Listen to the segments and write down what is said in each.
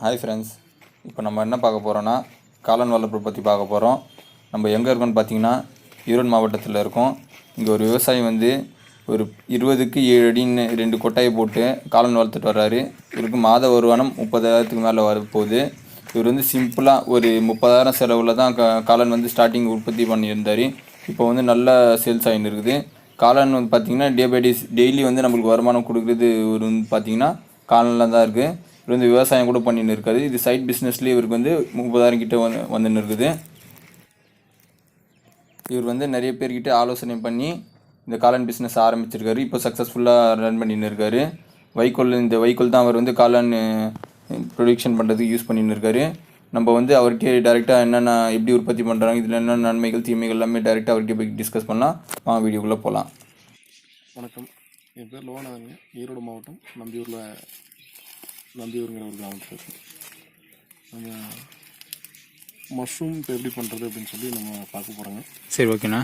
Hi friends, இப்போ நம்ம என்ன பார்க்க போகிறோன்னா காளான் வளர்ப்பு பற்றி பார்க்க போகிறோம். நம்ம எங்கே இருக்கோன்னு பார்த்தீங்கன்னா ஈரோடு மாவட்டத்தில் இருக்கோம். இங்கே ஒரு விவசாயி வந்து ஒரு 20க்கு 7 அடின்னு 2 கொட்டாயை போட்டு காளான் வளர்த்துட்டு வர்றாரு. இவருக்கு மாத வருமானம் 30,000க்கு மேலே வரப்போகுது. இவர் வந்து சிம்பிளாக ஒரு 30,000 செலவில் தான் காளான் வந்து ஸ்டார்டிங் உற்பத்தி பண்ணியிருந்தார். இப்போ வந்து நல்ல சேல்ஸ் ஆகின்னு இருக்குது. காளான் வந்து பார்த்திங்கன்னா டே பை டெய்லி வந்து நம்மளுக்கு வருமானம் கொடுக்குறது ஒரு வந்து பார்த்திங்கன்னா காளானில் தான் இருக்குது. இவர் வந்து விவசாயம் கூட பண்ணின்னு இருக்காது. இது சைட் பிஸ்னஸ்லேயே இவருக்கு வந்து 30,000 கிட்ட வந்துன்னு இருக்குது. இவர் வந்து நிறைய பேர்கிட்ட ஆலோசனை பண்ணி இந்த காளான் பிஸ்னஸ் ஆரம்பிச்சிருக்காரு. இப்போ சக்ஸஸ்ஃபுல்லாக ரன் பண்ணின்னு இருக்காரு. இந்த வைக்கோல் தான் அவர் வந்து காளான் ப்ரொடக்ஷன் பண்ணுறதுக்கு யூஸ் பண்ணின்னு இருக்காரு. நம்ம வந்து அவர்கிட்ட டேரெக்டாக என்னென்ன எப்படி உற்பத்தி பண்ணுறாங்க, இதில் என்னென்ன நன்மைகள் தீமைகள் எல்லாமே டேரெக்டாக அவர்கிட்ட போய் டிஸ்கஸ் பண்ணலாம். வீடியோக்குள்ளே போகலாம். வணக்கம், என் பேர் லோகநாதங்க. ஈரோடு மாவட்டம் நம்பியூருங்கிற ஒரு கிராமத்தில் இருக்கு. நம்ம மஷ்ரூம் இப்போ எப்படி பண்ணுறது அப்படின்னு சொல்லி நம்ம பார்க்க போகிறோங்க. சரி, ஓகேண்ணா.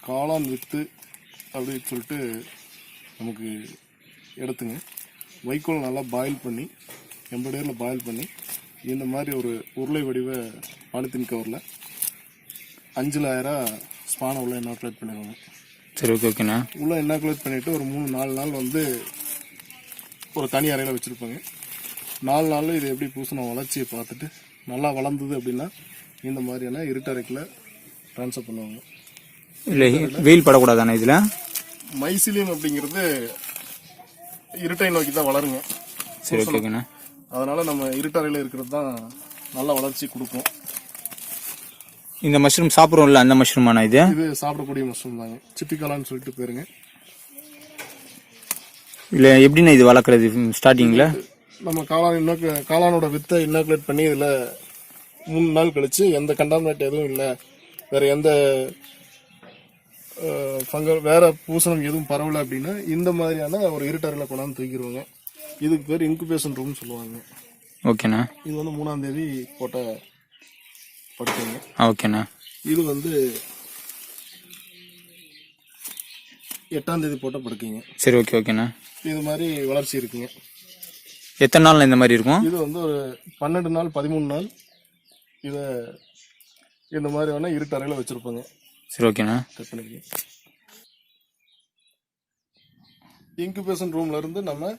காளான் வித்து அப்படின்னு சொல்லிட்டு நமக்கு எடுத்துங்க. வைக்கோல் நல்லா பாயில் பண்ணி 80 டேரில் பாயில் பண்ணி இந்த மாதிரி ஒரு உருளை வடிவ பாலித்தீன் கவரில் 5 லேயராக ஸ்பானை உள்ள இனாக்குலேட் பண்ணிடுவாங்க. சரி, ஓகேண்ணா. உள்ள இனாக்குலேட் பண்ணிவிட்டு ஒரு 3-4 நாள் வந்து ஒரு தனி அறையில் வச்சுருப்பாங்க. 4 நாளில் இது எப்படி பூசணம் வளர்ச்சியை பார்த்துட்டு நல்லா வளர்ந்தது அப்படின்னா இந்த மாதிரியான இருட்டறைக்கில் ட்ரான்ஸ்ஃபர் பண்ணுவாங்க. இல்லை, வெயில் படக்கூடாதானே இதில்? மைசிலியம் அப்படிங்கிறது இருட்டை நோக்கி தான் வளருங்க. சரி, ஓகேண்ணா. அதனால் நம்ம இருட்டறையில் இருக்கிறது தான் நல்லா வளர்ச்சி கொடுக்கும். இந்த மஷ்ரூம் சாப்பிட்றோம்ல, அந்த மஷ்ரூமாண்ணா இது? இது சாப்பிடக்கூடிய மஷ்ரூம் தாங்க. சிப்பிக்காளான்னு சொல்லிட்டு பேருங்க. இல்லை, எப்படின்னா இது வளர்க்குறது ஸ்டார்டிங்கில்? நம்ம காளானோட வித்தை இன்னாக்குலேட் பண்ணி இதில் 3 நாள் கழிச்சு எந்த கண்டாமினேட் எதுவும் இல்லை, வேற எந்த வேற பூசணம் எதுவும் பரவலை அப்படின்னா இந்த மாதிரியான ஒரு இருட்டறையில் கொண்டாந்து தூக்கிடுவாங்க. இதுக்கு பேர் இன்குபேஷன் ரூம்னு சொல்லுவாங்க. ஓகேண்ணா. இது வந்து 3ஆம் தேதி போட்ட படுக்கைங்க. ஓகேண்ணா. இது வந்து 8ஆம் தேதி போட்ட படுக்கைங்க. சரி, ஓகேண்ணா. இது மாதிரி வளர்ச்சி இருக்குங்க. எத்தனை நாள் இந்த மாதிரி இருக்கும்? இது வந்து ஒரு 12 நாள் 13 நாள் இதை இந்த மாதிரி வேணால் இருட்டறையில் வச்சுருப்பாங்க. சரி, ஓகேண்ணா. கட் பண்ணிக்க. இன்குபேஷன் ரூம்ல இருந்து நம்ம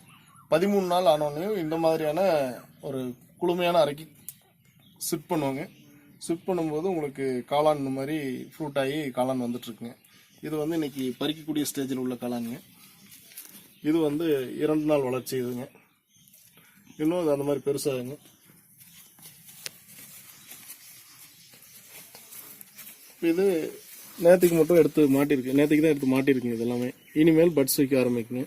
13 நாள் ஆனோடனையும் இந்த மாதிரியான ஒரு குளுமையான அறைக்கு ஷிஃப்ட் பண்ணுவாங்க. ஷிஃப்ட் பண்ணும்போது உங்களுக்கு காளான் இந்த மாதிரி ஃப்ரூட் ஆகி காளான் வந்துட்டுருக்குங்க. இது வந்து இன்னைக்கு பறிக்கக்கூடிய ஸ்டேஜில் உள்ள காளானுங்க. இது வந்து 2 நாள் வளர்ச்சி. இதுங்க இன்னும் அது அந்த மாதிரி பெருசாகுங்க. இது நேற்றுக்கு மட்டும் எடுத்து மாட்டிருக்கு. நேற்றுக்கு தான் எடுத்து மாட்டிருக்குங்க. இது எல்லாமே இனிமேல் பட்ஸ் வைக்க ஆரம்பிக்குங்க.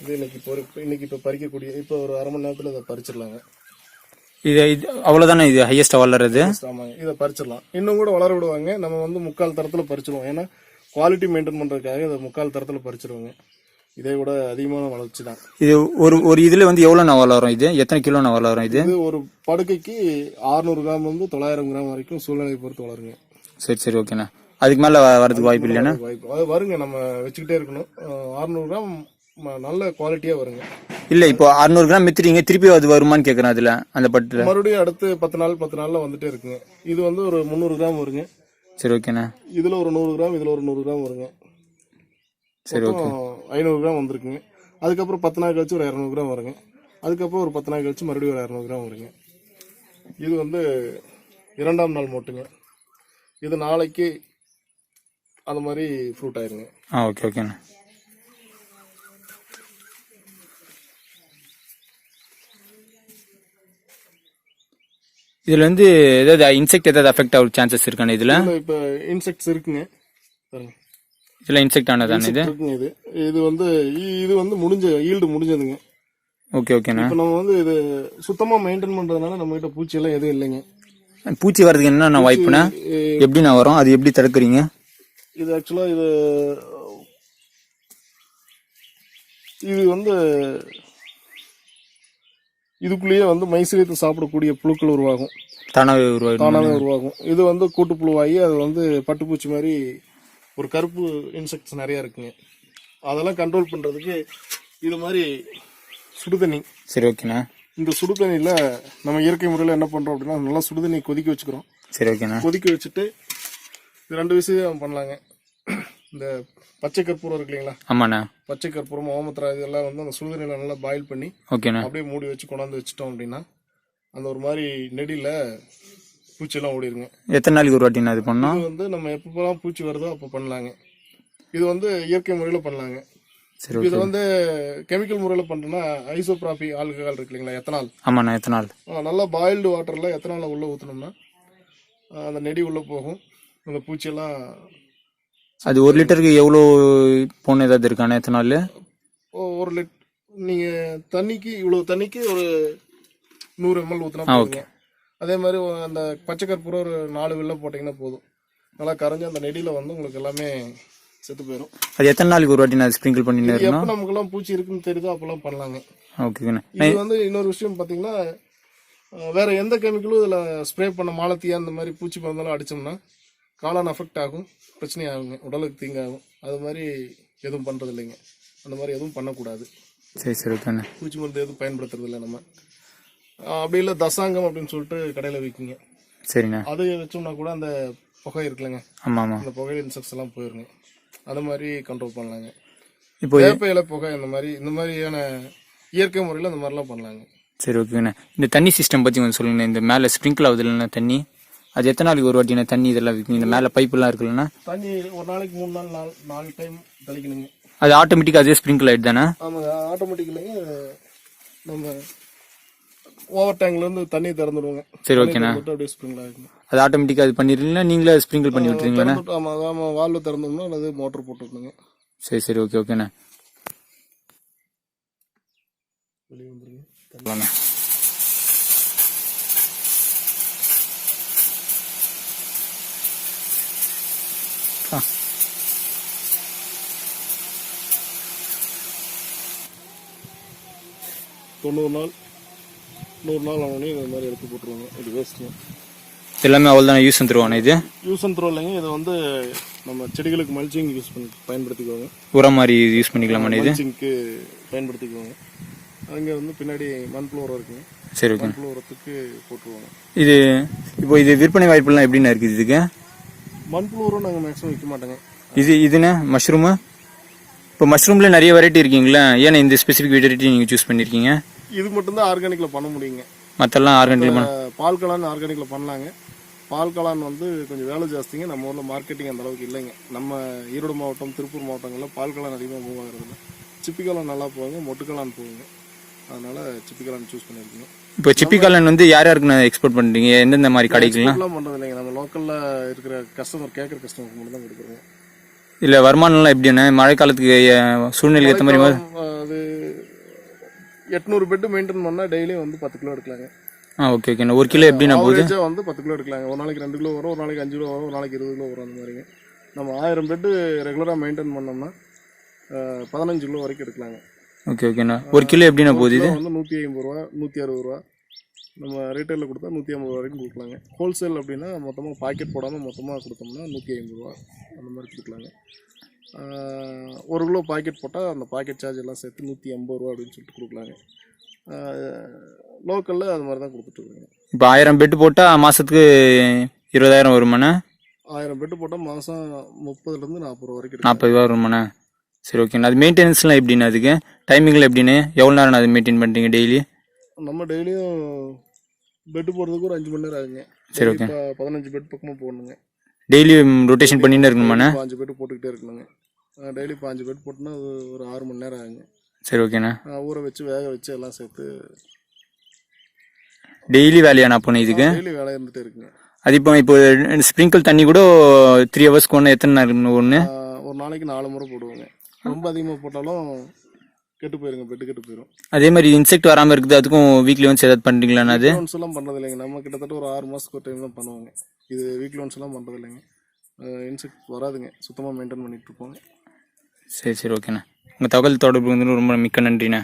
இது இன்னைக்கு இப்போ பறிக்கக்கூடிய இப்போ ஒரு அரை மணி நேரத்தில் இதை பறிச்சிடலாங்க. இது அவ்வளோதானே? இது ஹையஸ்ட்டாக வளர்றது? ஆமாங்க, இதை பறிச்சிடலாம். இன்னும் கூட வளர விடுவாங்க. நம்ம வந்து 3/4 தரத்தில் பறிச்சிடுவோம். ஏன்னா குவாலிட்டி மெயின்டைன் பண்ணுறதுக்காக இதை 3/4 தரத்தில் பறிச்சிடுவாங்க. இதை விட அதிகமான வளர்ச்சி தான். இது ஒரு இதில் வந்து எவ்வளோ நான் வளரும்? இது எத்தனை கிலோ நான் வளரும்? இது ஒரு படுக்கைக்கு 600 கிராம் வந்து 900 கிராம் வரைக்கும் சூழ்நிலையை பொறுத்து வளருங்க. சரி, சரி, ஓகேண்ணா. அதுக்கு மேலே வரதுக்கு வாய்ப்பு இல்லைன்னா? வாய்ப்பு வருங்க. நம்ம வச்சுக்கிட்டே இருக்கணும். 600 கிராம் நல்ல குவாலிட்டியா வருங்க. இல்ல, இப்போ 600 கிராம் வித்துறீங்க, திருப்பி அது வருமானு கேக்குறேன். அதுல அந்த பட்டுல மறுபடியும் அடுத்து 10 நாள்ல வந்துட்டே இருக்குங்க. இது வந்து ஒரு 300 கிராம் வருங்க. சரி, ஓகேண்ணா. இதுல ஒரு 100 கிராம், இதுல ஒரு 100 கிராம் வருங்க. சரி, ஓகே. 500 கிராம் வந்திருக்குங்க. அதுக்கப்புறம் 10 நாள் கழிச்சு ஒரு 200 கிராம் வருங்க. அதுக்கப்புறம் ஒரு 10 நாள் கழிச்சு மறுபடியும் ஒரு 200 கிராம் வருங்க. இது வந்து 2ஆம் நாள் மொட்டுங்க. இது நாளைக்கு அந்த மாதிரி ஃப்ரூட் ஆயிருங்க. ஓகே, ஓகேண்ணா. இதுல வந்து ஏதாவது இன்செக்ட் ஏதாவது அஃபெக்ட் ஆக சான்சஸ் இருக்கானே? இதுல இப்ப இன்செக்ட்ஸ் இருக்குங்க. பாருங்க, இதுல இன்செக்ட் ஆனதானே? இது வந்து ஈல்டு முடிஞ்சதுங்க. ஓகே, ஓகேண்ணா. இப்போ நம்ம வந்து இது சுத்தமா மெயின்டைன் பண்றதுனால நம்ம கிட்ட பூச்சி எல்லாம் எதுவும் இல்லைங்க. பூச்சி வர்றதுக்கு என்ன வாய்ப்புனா எப்படி நான் வரும்? அது எப்படி தடுக்கிறீங்க? இது ஆக்சுவலா இது வந்து இதுக்குள்ளேயே வந்து மைசீலியத்தை சாப்பிடக்கூடிய புழுக்கள் உருவாகும். தானாகவே உருவாகும். இது வந்து கூட்டுப்புழுவாகி அது வந்து பட்டுப்பூச்சி மாதிரி ஒரு கருப்பு இன்செக்ட்ஸ் நிறையா இருக்குங்க. அதெல்லாம் கண்ட்ரோல் பண்ணுறதுக்கு இது மாதிரி சுடுதண்ணி. சரி ஓகேண்ணா. இந்த சுடுதண்ணியில் நம்ம இயற்கை முறையில் என்ன பண்ணுறோம் அப்படின்னா நல்லா சுடுதண்ணி கொதிக்க வச்சுக்கிறோம். சரி ஓகேண்ணா. கொதிக்க வச்சுட்டு இது 2 விஷயம் பண்ணலாங்க. இந்த பச்சை கற்பூரம் இருக்கு இல்லைங்களா? ஆமாண்ணா. பச்சை கற்பூரம், ஓமத்திரா இதெல்லாம் வந்து அந்த சுடுதண்ணியில் நல்லா பாயில் பண்ணி ஓகேண்ணா அப்படியே மூடி வச்சு கொண்டாந்து வச்சுட்டோம் அப்படின்னா அந்த ஒரு மாதிரி நெடியில் பூச்சியெல்லாம் ஓடிடுங்க. எத்தனை நாளைக்கு ஒரு வாட்டிண்ணா இது பண்ணோம்? இது வந்து நம்ம எப்பப்பெல்லாம் பூச்சி வருதோ அப்போ பண்ணலாங்க. இது வந்து இயற்கை முறையில் பண்ணலாங்க. இது வந்து கெமிக்கல் முறையில் பண்ணுறோன்னா ஐசோப்ராபி ஆல்கஹால் இருக்கு இல்லைங்களா, எத்தனால். ஆமாண்ணா, எத்தனால். நல்லா பாயில்டு வாட்டரில் எத்தனாலை உள்ளே ஊற்றினோம்னா அந்த நெடி உள்ளே போகும். அந்த பூச்சியெல்லாம் அது 1 லிட்டருக்கு எவ்வளோ போன ஏதாவது இருக்காண்ணா எத்தனால்? 1 லிட்டர் நீங்கள் தண்ணிக்கு இவ்வளோ தண்ணிக்கு ஒரு 100 ml ஊற்றினா போதுங்க. அதே மாதிரி அந்த பச்சை கற்பூரம் ஒரு 4 வில்ல போட்டிங்கன்னா போதும். நல்லா கரைஞ்சி அந்த நெடியில் வந்து உங்களுக்கு எல்லாமே செத்து போயிடும். அது எத்தனை நாளைக்கு ஒரு வாட்டி நான் ஸ்ப்ரிங்கிள் பண்ணிட்டு இருக்கேன்? எப்போ நமக்குலாம் பூச்சி இருக்குன்னு தெரியுதோ அப்போல்லாம் பண்ணலாங்க. ஓகேண்ணா. இது வந்து இன்னொரு விஷயம் பார்த்தீங்கன்னா வேற எந்த கெமிக்கலும் இதில் ஸ்ப்ரே பண்ண மாலத்தியா அந்த மாதிரி பூச்சி மருந்தெல்லாம் அடித்தோம்னா காளான் அஃபெக்ட் ஆகும், பிரச்சனை ஆகுங்க, உடலுக்கு தீங்காகும். அது மாதிரி எதுவும் பண்ணுறது இல்லைங்க. அந்த மாதிரி எதுவும் பண்ணக்கூடாது. சரி சரி ஓகேண்ணா. பூச்சி மருந்து எதுவும் பயன்படுத்துறது இல்லை நம்ம. அப்படி இல்லை தசாங்கம் அப்படின்னு சொல்லிட்டு கடையில் விற்குங்க. சரிண்ணா. அது வச்சோம்னா கூட அந்த புகை இருக்குல்லங்க, ஆமாம் ஆமாம், அந்த புகையில் இன்செக்ட்ஸ் எல்லாம் போயிருங்க. அந்த மாதிரி கண்ட்ரோல் பண்ணலாங்க. இப்போ வேப்ப இலை புகை இந்த மாதிரியான இயற்கை முறையில் அந்த மாதிரிலாம் பண்ணலாங்க. சரி ஓகேண்ணா. இந்த தண்ணி சிஸ்டம் பற்றி கொஞ்சம் சொல்லுங்கண்ணா. இந்த மேலே ஸ்ப்ரிங்கிள் ஆகுது இல்லைண்ணா தண்ணி, அது எத்தனை நாளைக்கு ஒரு வாட்டிண்ணா தண்ணி இதெல்லாம் விற்கும்? இந்த மேலே பைப்புலாம் இருக்குல்லண்ணா, தண்ணி ஒரு நாளைக்கு 3 நாள் 4 டைம் தெளிக்கணுங்க. அது ஆட்டோமேட்டிக்காக அதே ஸ்ப்ரிங்கிள் ஆகிட்டு தானே? ஆமாங்க, ஆட்டோமேட்டிக் இல்லைங்க. நம்ம ஓவர் டேங்க்லேருந்து தண்ணி திறந்துடுவோங்க. சரி ஓகேண்ணா. அப்படியே ஸ்ப்ரிங்கிள் ஆகிடும். அது ஆட்டோமேட்டிக்காக அது பண்ணிடுறீங்களா நீங்களே ஸ்ப்ரிங்கிள் பண்ணி விட்டுருங்களா? ஆமாம் ஆமாம், வால்வு திறந்தோம்னா அது மோட்டர் போட்டுருக்குங்க. சரி சரி ஓகே ஓகேண்ணா. வெளியே வந்துருங்க. ஆ 90 நாள் 100 நாள் ஆனோடனே இந்த மாதிரி எடுத்து போட்டுருவாங்க. இது வேஸ்ட்டுங்க. எல்லாமே அவ்வளோ தானே யூஸ் அண்ட் த்ரோவாண்ணா? இது யூஸ் அண்ட் த்ரோ இல்லைங்க. இது வந்து நம்ம செடிகளுக்கு மல்ச்சிங் பயன்படுத்திக்குவாங்க. உரம் மாதிரி யூஸ் பண்ணிக்கலாமா? இது மல்ச்சிங்க்கு பயன்படுத்திக்குவாங்க. அங்கே வந்து பின்னாடி மண்புழு உரம் இருக்குங்க. சரி ஓகே. மண்புழு உரத்துக்கு போட்டுருவாங்க. இது இப்போ இது விற்பனை வாய்ப்புலாம் எப்படிண்ணா இருக்குது இதுக்கு? மண்புழு உரம் நாங்கள் மேக்ஸிமம் விற்க மாட்டோங்க. இதுண்ணா மஷ்ரூமு. இப்போ மஷ்ரூமில் நிறைய வெரைட்டி இருக்கீங்களா, ஏன்னா இந்த ஸ்பெசிஃபிக் வெரைட்டி நீங்கள் சூஸ் பண்ணியிருக்கீங்க? இது மட்டும்தான் ஆர்கானிக்கில் பண்ண முடியுங்க. மற்றெல்லாம் ஆர்கானிக் பால் காளான் ஆர்கானிக்கில் பண்ணலாங்க. பால் காளான் வந்து கொஞ்சம் வேலை ஜாஸ்திங்க. நம்ம ஊரில் மார்க்கெட்டிங் அந்த அளவுக்கு இல்லைங்க. நம்ம ஈரோடு மாவட்டம், திருப்பூர் மாவட்டங்களில் பால் காளான் அதிகமாக மூவ் ஆகிறதில்ல. சிப்பி காளான் நல்லா போவாங்க, மொட்டு காளான் போகுங்க. அதனால சிப்பி காளான் சூஸ் பண்ணியிருக்கீங்க. இப்போ சிப்பி காளான் வந்து யார் யாருக்கு நான் எக்ஸ்போர்ட் பண்ணுறீங்க? எந்தெந்த மாதிரி கடைக்குலாம் பண்ணுறது இல்லைங்க. நம்ம லோக்கலில் இருக்கிற கஸ்டமர் கேட்குற கஸ்டமருக்கு மட்டும் தான் கொடுக்குறோங்க. இல்லை வருமானம்லாம் எப்படின்னா மழை காலத்துக்கு சூழ்நிலைக்கு ஏற்ற மாதிரி அது 800 பெட்டு மெயின்டைன் பண்ணால் டெய்லியும் வந்து 10 கிலோ எடுக்கலாங்க. ஓகே ஓகேண்ணா. 1 கிலோ எப்படின்னா போகுது? வந்து 10 கிலோ எடுக்கலாங்க. ஒரு நாளைக்கு 2 கிலோ வரும், ஒரு நாளைக்கு 5 கிலோ வரும், ஒரு நாளைக்கு 20 கிலோ வரும். அந்த மாதிரிங்க. நம்ம 1000 பெட்டு ரெகுலராக மெயின்டைன் பண்ணோம்னா 15 கிலோ வரைக்கும் எடுக்கலாங்க. ஓகே ஓகேண்ணா. 1 கிலோ எப்படின்னா போகுது? இது வந்து 150 ரூபா, 160 ரூபா. நம்ம ரீட்டைலில் கொடுத்தா 150 ரூபா வரைக்கும் கொடுக்கலாங்க. ஹோல்சேல் அப்படின்னா மொத்தமாக பாக்கெட் போடாமல் மொத்தமாக கொடுத்தோம்னா 150 ரூபா அந்த மாதிரி கொடுக்கலாங்க. 1 கிலோ பாக்கெட் போட்டால் அந்த பாக்கெட் சார்ஜ் எல்லாம் சேர்த்து 180 ரூபா அப்படின்னு சொல்லிட்டு கொடுக்கலாங்க. லோக்கலில் அது மாதிரி தான் கொடுத்துட்ருக்காங்க. இப்போ 1000 பெட்டு போட்டால் மாதத்துக்கு 20,000 வருமாண்ணா? 1000 பெட்டு போட்டால் மாதம் 30லேருந்து 40 ரூபா வரைக்கும் 40 ரூபா வருமாண்ணா? சரி ஓகேண்ணா. அது மெயின்டெனன்ஸ்லாம் எப்படின்னா அதுக்கு டைமிங்கில் எப்படின்னு எவ்வளோ நேரம் அது மெயின்டைன் பண்ணுறீங்க டெய்லி? நம்ம டெய்லியும் பெட்டு போடுறதுக்கு ஒரு 5 மணி நேரம் ஆகுங்க. சரி ஓகே. 15 பெட் பக்கமாக போடணுங்க. டெய்லி ரொட்டேஷன் பண்ணிட்டு இருக்கணுமாண்ணா? 5 பெட்டு போட்டுக்கிட்டே இருக்கணுங்க. டெய்லி 5 பெட் போட்டோன்னா அது ஒரு 6 மணி நேரம் ஆகுங்க. சரி ஓகேண்ணா. ஊற வச்சு வேக வச்சு எல்லாம் சேர்த்து டெய்லி வேலையாண்ணா போன இதுக்கு? டெய்லி வேலை இருந்துகிட்டே இருக்குங்க. அது இப்போ ஸ்ப்ரிங்கிள் தண்ணி கூட 3 ஹவர்ஸ்க்கு ஒன்று எத்தனை நேரம் ஒன்று? ஒரு நாளைக்கு 4 முறை போடுவோங்க. ரொம்ப அதிகமாக போட்டாலும் கெட்டு போயிருங்க, பெட்டு கெட்டு போயிடும். அதே மாதிரி இன்செக்ட் வராமல் இருக்குது அதுக்கும் வீக்லி ஒன்ஸ் ஏதாவது பண்ணுறீங்களாண்ணா? அது ஒன்ஸ் எல்லாம் பண்ணுறது இல்லைங்க. நம்ம கிட்டத்தட்ட ஒரு 6 மாதத்துக்கு ஒரு டைம் தான் பண்ணுவாங்க. இது வீக்லி ஒன்ஸ் எல்லாம் பண்ணுறது இல்லைங்க. இன்செக்ட் வராதுங்க, சுத்தமாக மெயின்டைன் பண்ணிட்டு இருப்போங்க. சரி சரி ஓகேண்ணா. உங்கள் தகவல் தொடர்பு வந்து ரொம்ப மிக்க நன்றிண்ணா.